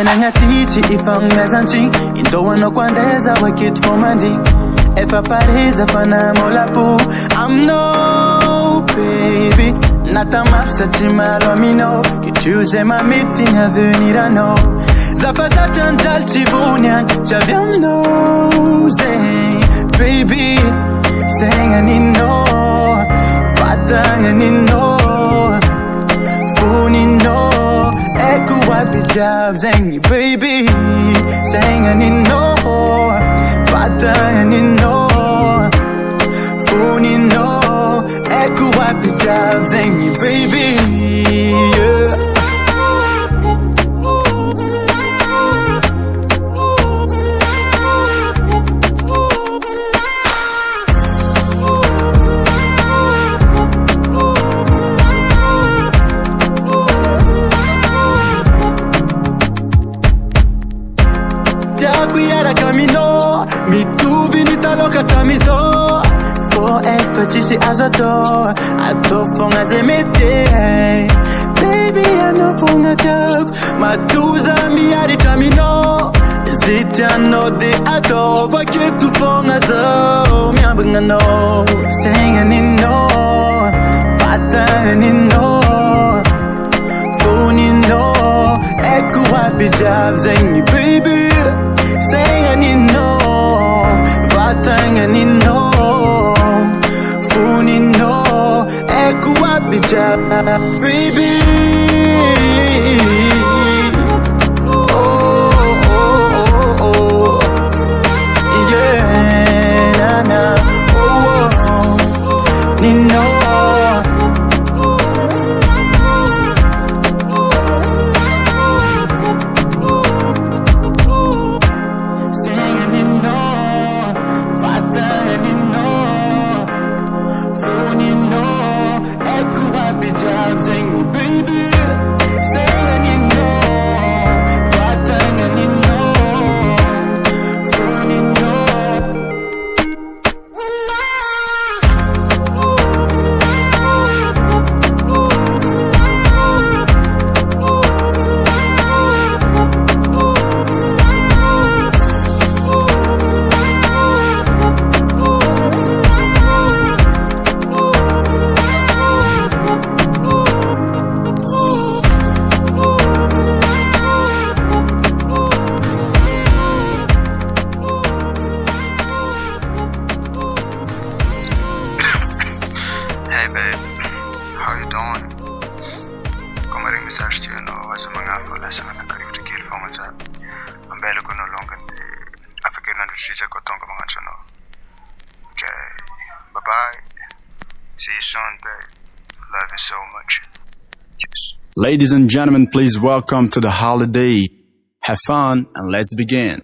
Menangatichi ifangazanchi Indoano kwandeza wakit fomandi Efa pareza fana molapu I'm no baby Nata mafsa chimalo mino Kituze mamiti na venir à no Zafaza chantal chivunian Chaviam no baby Senga nino Fatanga nino Funi no Eku wapi jab zengi baby Senga nino Fatanga nino Funi no Eku wapi jab zengi baby yeah. Kuyara camino mi tu vinita loka tamizo forever chisi azato ato fonga zemete baby I no fonga kak matuza mi ari camino zitiano de ato vake tu fonga zo mi abunga no senga nino fata nino funi no eku wapi jab zengi baby Say you know, vatanga ni no, funi no, eku abija, baby. Oh, oh, oh, oh, yeah, na na, oh, oh, ni no. Okay, bye-bye. See you soon, babe. Love you so much. Yes. Ladies and gentlemen, please welcome to the holiday. Have fun and let's begin.